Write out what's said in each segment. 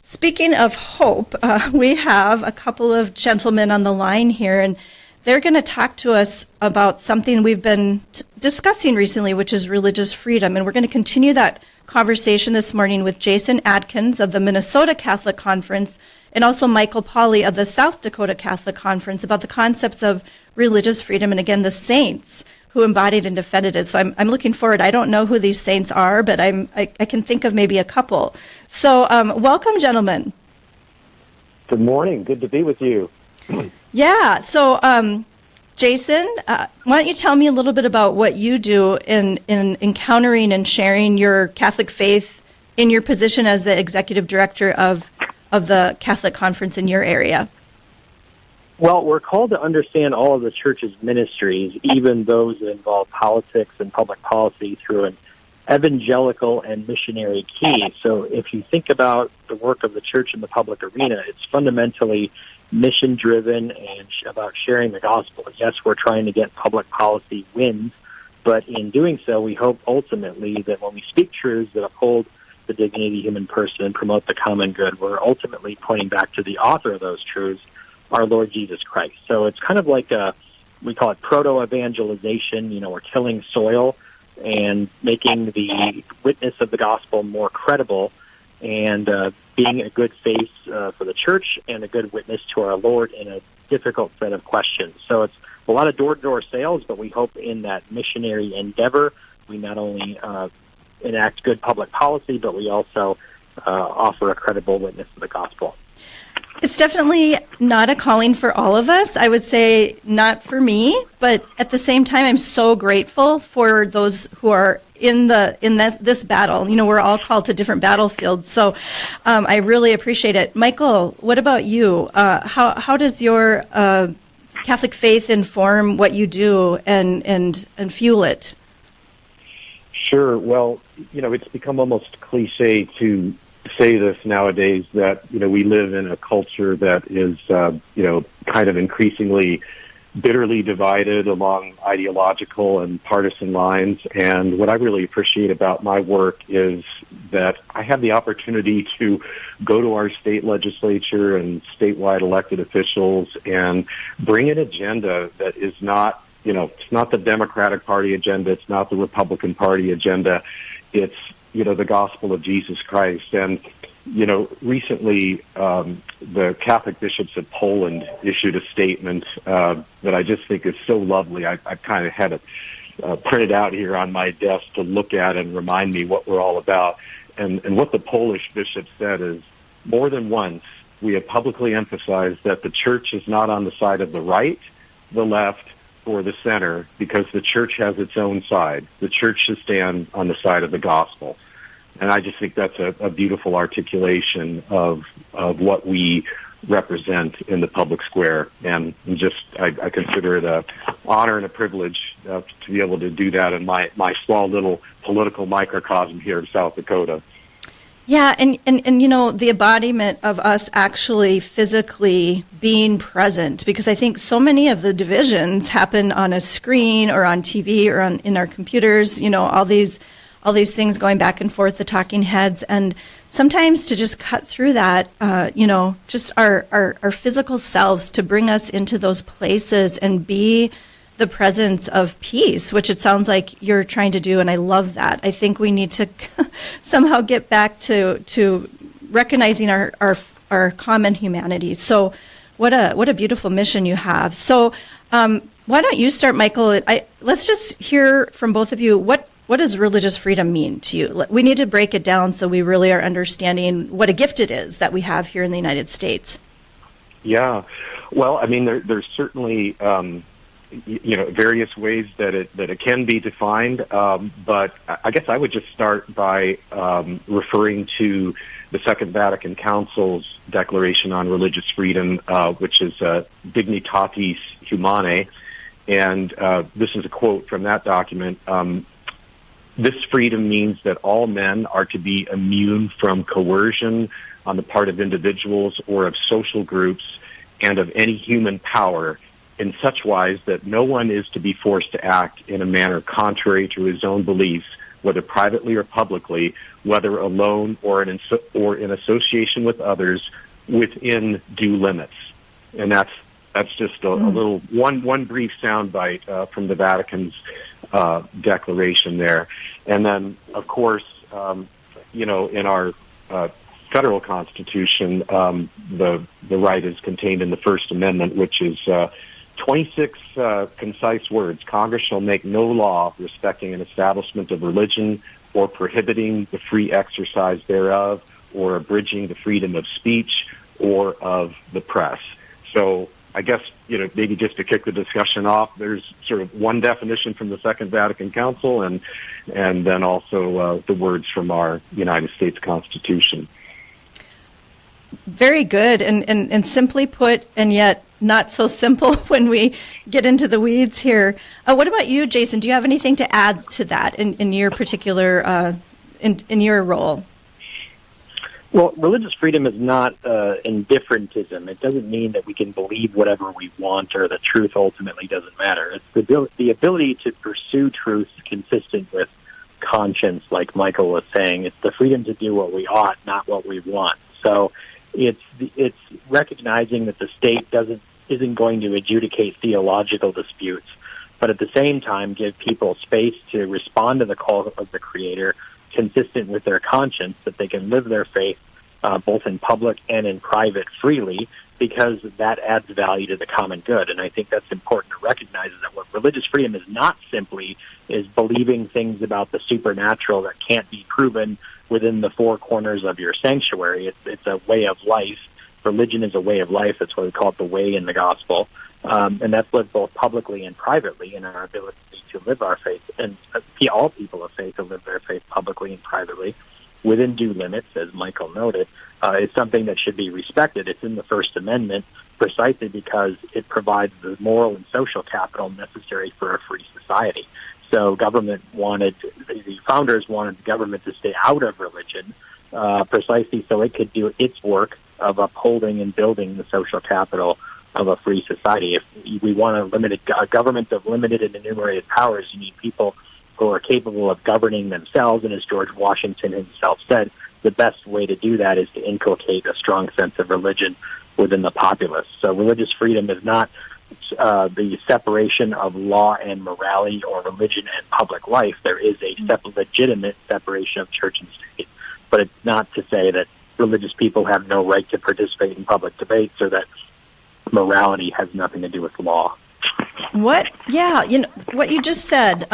speaking of hope, we have a couple of gentlemen on the line here, and they're going to talk to us about something we've been discussing recently, which is religious freedom. And we're going to continue that conversation this morning with Jason Adkins of the Minnesota Catholic Conference and also Michael Pauley of the South Dakota Catholic Conference about the concepts of religious freedom and, again, the saints who embodied and defended it. So I'm looking forward. I don't know who these saints are, but I can think of maybe a couple. So welcome, gentlemen. Good morning. Good to be with you. Yeah. So, Jason, why don't you tell me a little bit about what you do in encountering and sharing your Catholic faith in your position as the executive director of the Catholic Conference in your area? Well, we're called to understand all of the Church's ministries, even those that involve politics and public policy, through an evangelical and missionary key. So if you think about the work of the Church in the public arena, it's fundamentally mission-driven and about sharing the gospel. Yes, we're trying to get public policy wins, but in doing so, we hope ultimately that when we speak truths that uphold the dignity of the human person and promote the common good, we're ultimately pointing back to the author of those truths, our Lord Jesus Christ. So it's kind of like we call it proto-evangelization. You know, we're tilling soil and making the witness of the gospel more credible and being a good face for the Church and a good witness to our Lord in a difficult set of questions. So it's a lot of door-to-door sales, but we hope in that missionary endeavor, we not only enact good public policy, but we also offer a credible witness of the gospel. It's definitely not a calling for all of us. I would say not for me, but at the same time, I'm so grateful for those who are in this battle. You know, we're all called to different battlefields, so I really appreciate it. Michael, what about you? How does your Catholic faith inform what you do and fuel it? Sure. Well, you know, it's become almost cliche to say this nowadays that, you know, we live in a culture that is, kind of increasingly bitterly divided along ideological and partisan lines. And what I really appreciate about my work is that I have the opportunity to go to our state legislature and statewide elected officials and bring an agenda that is not, you know, it's not the Democratic Party agenda. It's not the Republican Party agenda. It's, you know, the gospel of Jesus Christ. And, you know, recently the Catholic bishops of Poland issued a statement that I just think is so lovely. I kind of had it printed out here on my desk to look at and remind me what we're all about. And what the Polish bishop said is, more than once, we have publicly emphasized that the Church is not on the side of the right, the left, or the center, because the Church has its own side. The Church should stand on the side of the gospel. And I just think that's a beautiful articulation of what we represent in the public square. And I consider it an honor and a privilege to be able to do that in my small little political microcosm here in South Dakota. Yeah, and you know, the embodiment of us actually physically being present, because I think so many of the divisions happen on a screen or on TV or in our computers, you know, all these things going back and forth, the talking heads, and sometimes to just cut through that, just our physical selves, to bring us into those places and be the presence of peace, which it sounds like you're trying to do, and I love that. I think we need to somehow get back to recognizing our common humanity. So what a beautiful mission you have. So why don't you start, Michael? Let's just hear from both of you. What does religious freedom mean to you? We need to break it down so we really are understanding what a gift it is that we have here in the United States. Yeah. Well, I mean, there's certainly various ways that it can be defined, but I guess I would just start by referring to the Second Vatican Council's Declaration on Religious Freedom, which is Dignitatis Humanae, and this is a quote from that document. This freedom means that all men are to be immune from coercion on the part of individuals or of social groups and of any human power, in such wise that no one is to be forced to act in a manner contrary to his own beliefs whether privately or publicly, whether alone or in association with others, within due limits. And that's just a little one brief soundbite from the Vatican's declaration there. And then, of course, in our federal Constitution, the right is contained in the First Amendment, which is 26 concise words. Congress shall make no law respecting an establishment of religion or prohibiting the free exercise thereof or abridging the freedom of speech or of the press. So I guess, maybe just to kick the discussion off, there's sort of one definition from the Second Vatican Council and then also the words from our United States Constitution. Very good, and simply put, and yet not so simple when we get into the weeds here. What about you, Jason? Do you have anything to add to that in your particular, in your role? Well, religious freedom is not indifferentism. It doesn't mean that we can believe whatever we want or that truth ultimately doesn't matter. It's the ability to pursue truth consistent with conscience, like Michael was saying. It's the freedom to do what we ought, not what we want. So it's recognizing that the state isn't going to adjudicate theological disputes, but at the same time give people space to respond to the call of the Creator consistent with their conscience, that they can live their faith both in public and in private freely, because that adds value to the common good. And I think that's important to recognize, is that what religious freedom is not simply is believing things about the supernatural that can't be proven within the four corners of your sanctuary. It's a way of life. Religion is a way of life. That's why we call it the way in the gospel. And that's lived both publicly and privately in our ability to live our faith, and all people of faith to live their faith publicly and privately within due limits, as Michael noted, is something that should be respected. It's in the First Amendment precisely because it provides the moral and social capital necessary for a free society. So the founders wanted the government to stay out of religion precisely so it could do its work of upholding and building the social capital of a free society. If we want a government of limited and enumerated powers, you need people who are capable of governing themselves. And as George Washington himself said, the best way to do that is to inculcate a strong sense of religion within the populace. So religious freedom is not the separation of law and morality or religion and public life. There is a legitimate separation of church and state. But it's not to say that religious people have no right to participate in public debates or that morality has nothing to do with law. What you just said,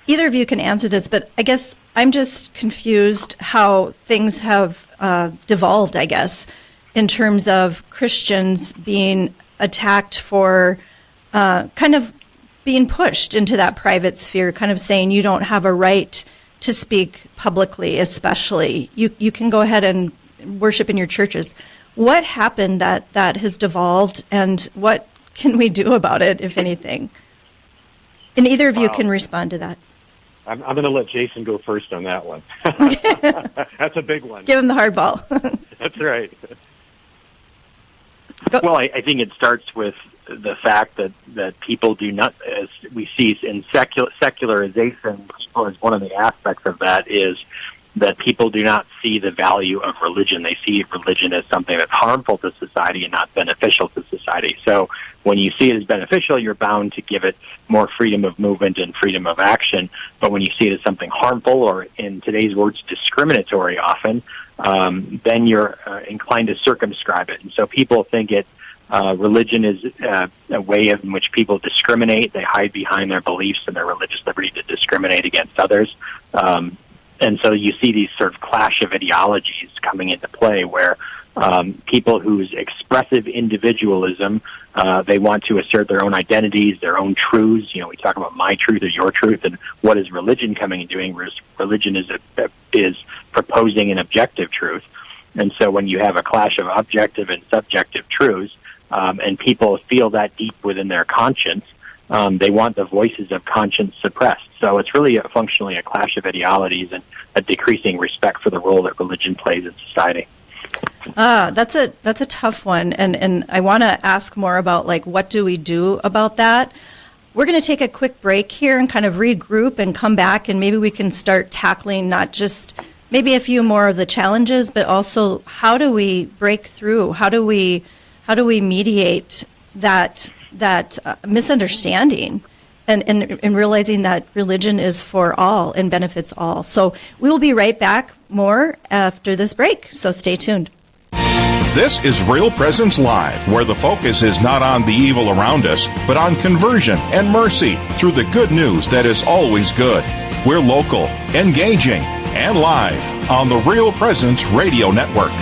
either of you can answer this, but I guess I'm just confused how things have devolved, I guess, in terms of Christians being attacked for kind of being pushed into that private sphere, kind of saying you don't have a right to speak publicly, especially. You can go ahead and worship in your churches. What happened that has devolved, and what can we do about it, if anything? And either of you can respond to that. I'm going to let Jason go first on that one. That's a big one. Give him the hard ball. That's right. Well, I think it starts with the fact that people do not, as we see in secularization, as one of the aspects of that is that people do not see the value of religion. They see religion as something that's harmful to society and not beneficial to society. So when you see it as beneficial, you're bound to give it more freedom of movement and freedom of action. But when you see it as something harmful, or in today's words, discriminatory often, then you're inclined to circumscribe it. And so people think religion is a way in which people discriminate. They hide behind their beliefs and their religious liberty to discriminate against others. And so you see these sort of clash of ideologies coming into play where people whose expressive individualism, they want to assert their own identities, their own truths. We talk about my truth or your truth, and what is religion coming and doing? Religion is proposing an objective truth. And so when you have a clash of objective and subjective truths, and people feel that deep within their conscience, they want the voices of conscience suppressed. So it's really functionally a clash of ideologies and a decreasing respect for the role that religion plays in society. That's a tough one, and I want to ask more about what do we do about that. we're going to take a quick break here and kind of regroup and come back, and maybe we can start tackling not just maybe a few more of the challenges, but also how do we break through? How do we mediate that misunderstanding and realizing that religion is for all and benefits all. So we will be right back more after this break, so stay tuned. This is Real Presence Live, where the focus is not on the evil around us, but on conversion and mercy through the good news that is always good. We're local, engaging, and live on the Real Presence Radio Network.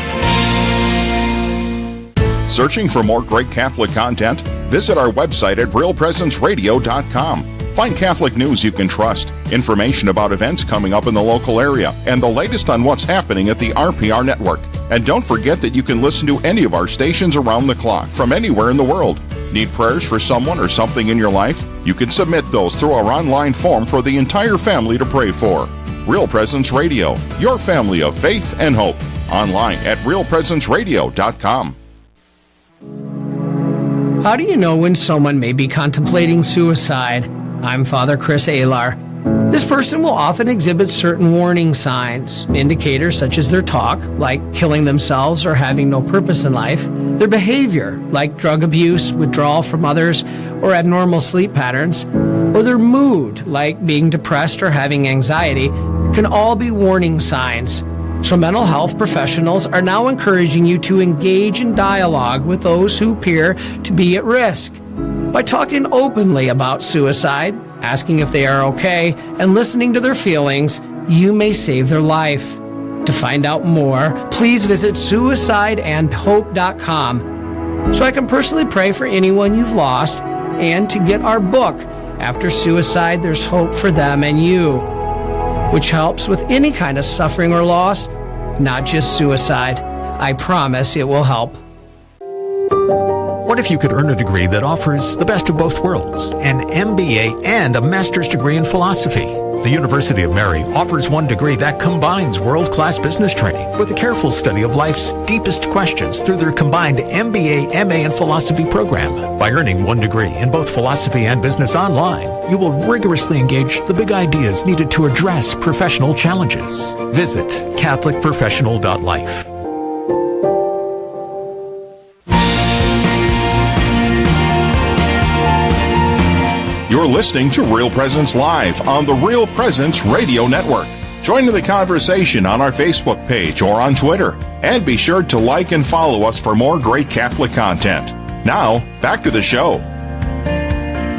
Searching for more great Catholic content? Visit our website at realpresenceradio.com. Find Catholic news you can trust, information about events coming up in the local area, and the latest on what's happening at the RPR network. And don't forget that you can listen to any of our stations around the clock from anywhere in the world. Need prayers for someone or something in your life? You can submit those through our online form for the entire family to pray for. Real Presence Radio, your family of faith and hope. Online at realpresenceradio.com. How do you know when someone may be contemplating suicide? I'm Father Chris Alar. This person will often exhibit certain warning signs, indicators such as their talk, like killing themselves or having no purpose in life, their behavior, like drug abuse, withdrawal from others, or abnormal sleep patterns, or their mood, like being depressed or having anxiety, can all be warning signs. So mental health professionals are now encouraging you to engage in dialogue with those who appear to be at risk. By talking openly about suicide, asking if they are okay, and listening to their feelings, you may save their life. To find out more, please visit suicideandhope.com so I can personally pray for anyone you've lost and to get our book, After Suicide, There's Hope for Them and You, which helps with any kind of suffering or loss, not just suicide. I promise it will help. What if you could earn a degree that offers the best of both worlds, an MBA and a master's degree in philosophy? The University of Mary offers one degree that combines world-class business training with a careful study of life's deepest questions through their combined MBA, MA, and philosophy program. By earning one degree in both philosophy and business online, you will rigorously engage the big ideas needed to address professional challenges. Visit catholicprofessional.life. You're listening to Real Presence Live on the Real Presence Radio Network. Join in the conversation on our Facebook page or on Twitter. And be sure to like and follow us for more great Catholic content. Now, back to the show.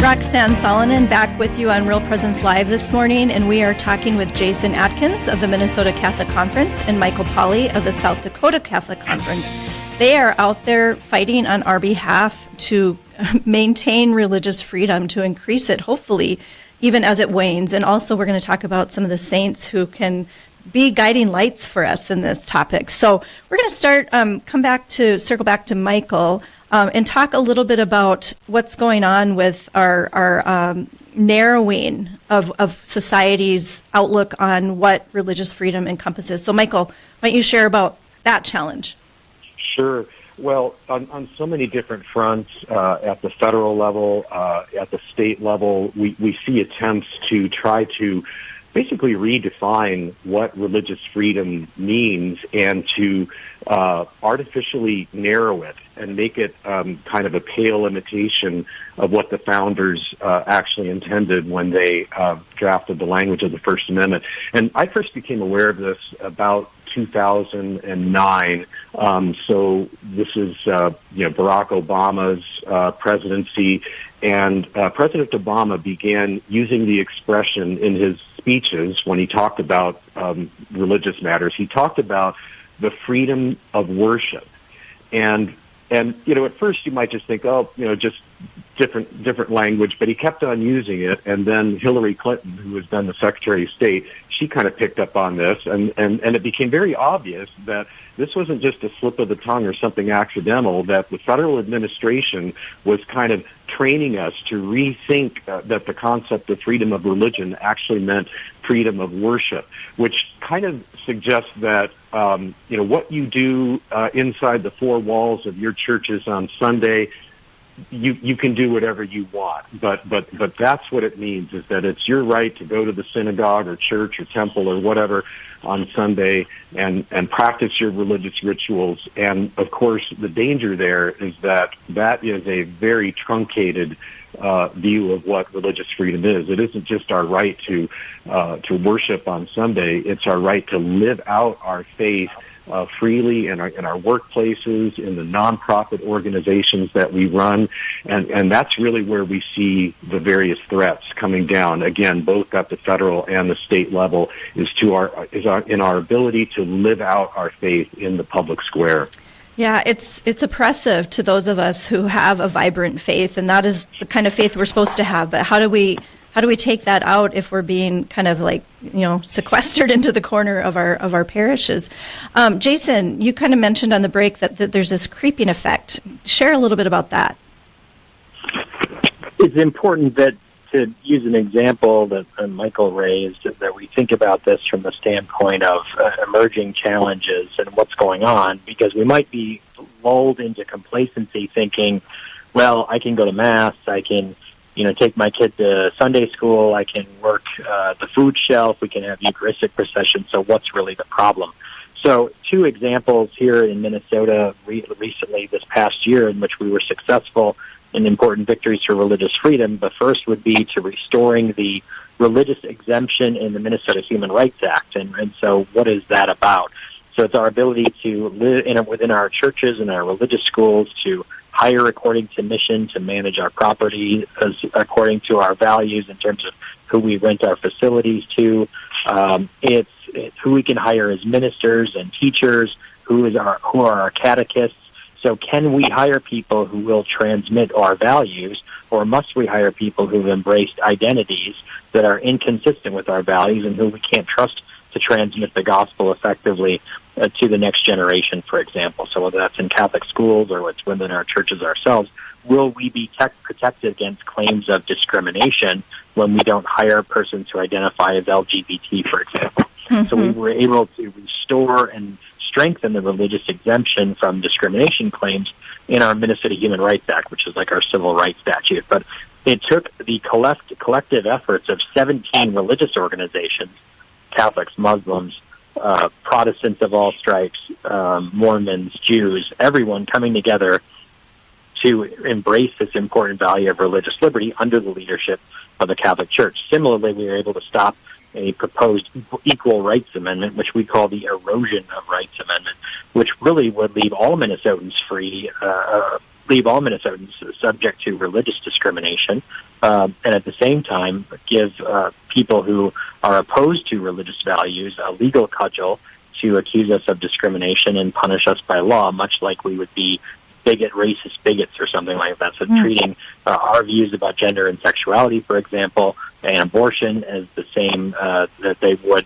Roxanne Solonen back with you on Real Presence Live this morning, and we are talking with Jason Adkins of the Minnesota Catholic Conference and Michael Pauley of the South Dakota Catholic Conference. They are out there fighting on our behalf to maintain religious freedom, to increase it, hopefully, even as it wanes. And also we're going to talk about some of the saints who can be guiding lights for us in this topic. So we're going to start, circle back to Michael and talk a little bit about what's going on with our narrowing of society's outlook on what religious freedom encompasses. So Michael, why don't you share about that challenge? Sure. Well, on so many different fronts, at the federal level, at the state level, we see attempts to try to basically redefine what religious freedom means and to artificially narrow it and make it kind of a pale imitation of what the founders actually intended when they drafted the language of the First Amendment. And I first became aware of this about 2009. So this is, Barack Obama's presidency, and President Obama began using the expression in his speeches when he talked about religious matters. He talked about the freedom of worship, and at first you might just think, just different language, but he kept on using it. And then Hillary Clinton, who was then the Secretary of State, she kind of picked up on this, and it became very obvious that this wasn't just a slip of the tongue or something accidental, that the federal administration was kind of training us to rethink that the concept of freedom of religion actually meant freedom of worship, which kind of suggests that what you do inside the four walls of your churches on Sunday, you can do whatever you want, but that's what it means, is that it's your right to go to the synagogue or church or temple or whatever on Sunday and practice your religious rituals. And of course, the danger there is that is a very truncated view of what religious freedom is. It isn't just our right to worship on Sunday; it's our right to live out our faith freely in our workplaces, in the nonprofit organizations that we run, and that's really where we see the various threats coming down. Again, both at the federal and the state level, is in our ability to live out our faith in the public square. Yeah, it's oppressive to those of us who have a vibrant faith, and that is the kind of faith we're supposed to have. But how do we take that out if we're being kind of like, sequestered into the corner of our parishes? Jason, you kind of mentioned on the break that there's this creeping effect. Share a little bit about that. It's important that, to use an example that Michael raised, that we think about this from the standpoint of emerging challenges and what's going on, because we might be lulled into complacency thinking, well, I can go to Mass, I can take my kid to Sunday school, I can work the food shelf, we can have Eucharistic procession, so what's really the problem? So 2 examples here in Minnesota recently this past year in which we were successful in important victories for religious freedom. The first would be to restoring the religious exemption in the Minnesota Human Rights Act. And so what is that about? So it's our ability to live within our churches and our religious schools, to hire according to mission, to manage our property according to our values in terms of who we rent our facilities to. It's who we can hire as ministers and teachers, who are our catechists. So can we hire people who will transmit our values, or must we hire people who've embraced identities that are inconsistent with our values and who we can't trust to transmit the gospel effectively to the next generation, for example? So whether that's in Catholic schools or it's within our churches ourselves, will we be protected against claims of discrimination when we don't hire persons who identify as LGBT, for example? Mm-hmm. So we were able to restore and strengthen the religious exemption from discrimination claims in our Minnesota Human Rights Act, which is like our civil rights statute. But it took the collective efforts of 17 religious organizations, Catholics, Muslims, Protestants of all stripes, Mormons, Jews, everyone coming together to embrace this important value of religious liberty under the leadership of the Catholic Church. Similarly, we were able to stop a proposed equal rights amendment, which we call the erosion of rights amendment, which really would leave all Minnesotans leave all Minnesotans subject to religious discrimination, and at the same time give people who are opposed to religious values a legal cudgel to accuse us of discrimination and punish us by law, much like we would be racist bigots or something like that. So treating our views about gender and sexuality, for example, and abortion as the same that they would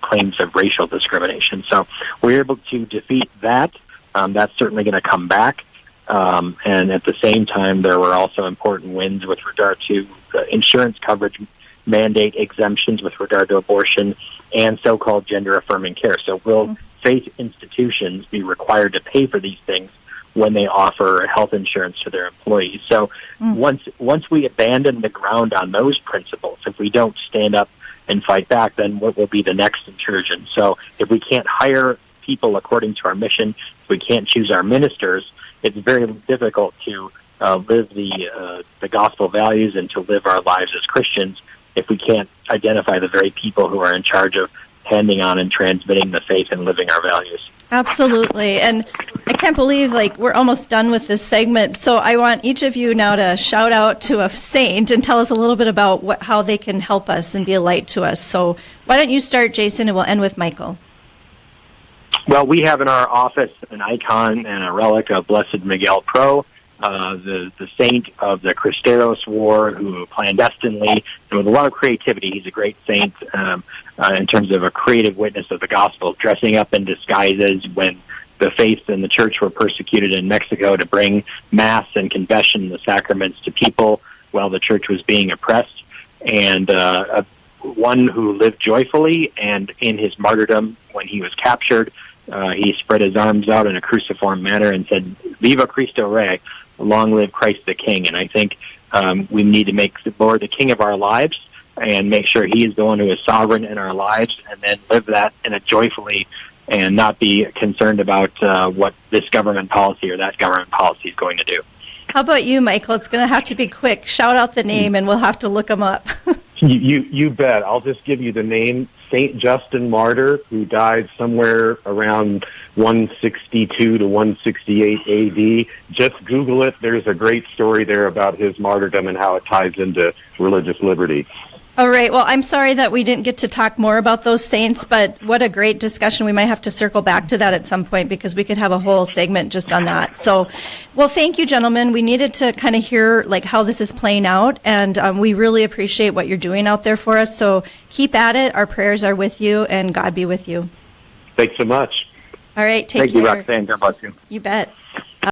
claims of racial discrimination. So we're able to defeat that. That's certainly going to come back. And at the same time, there were also important wins with regard to insurance coverage mandate exemptions with regard to abortion and so-called gender-affirming care. So will faith institutions be required to pay for these things when they offer health insurance to their employees? So once we abandon the ground on those principles, if we don't stand up and fight back, then what will be the next intrusion? So if we can't hire people according to our mission, if we can't choose our ministers, it's very difficult to live the gospel values and to live our lives as Christians if we can't identify the very people who are in charge of handing on and transmitting the faith and living our values. Absolutely. And I can't believe we're almost done with this segment. So I want each of you now to shout out to a saint and tell us a little bit about how they can help us and be a light to us. So why don't you start, Jason, and we'll end with Michael. Well, we have in our office an icon and a relic of Blessed Miguel Pro, the saint of the Cristeros War, who clandestinely and with a lot of creativity, he's a great saint in terms of a creative witness of the gospel, dressing up in disguises when the faith and the church were persecuted in Mexico to bring Mass and confession and the sacraments to people while the church was being oppressed, and one who lived joyfully, and in his martyrdom when he was captured, he spread his arms out in a cruciform manner and said, "Viva Cristo Rey," long live Christ the King. And I think we need to make the Lord the King of our lives and make sure he is the one who is sovereign in our lives, and then live that in a joyfully and not be concerned about what this government policy or that government policy is going to do. How about you, Michael? It's going to have to be quick. Shout out the name, and we'll have to look them up. You bet. I'll just give you the name, Saint Justin Martyr, who died somewhere around 162 to 168 AD. Just Google it. There's a great story there about his martyrdom and how it ties into religious liberty. All right. Well, I'm sorry that we didn't get to talk more about those saints, but what a great discussion. We might have to circle back to that at some point because we could have a whole segment just on that. So, well, thank you, gentlemen. We needed to kind of hear like how this is playing out, and we really appreciate what you're doing out there for us. So keep at it. Our prayers are with you, and God be with you. Thanks so much. All right. Take care. Thank you, Roxanne. God bless you. You bet.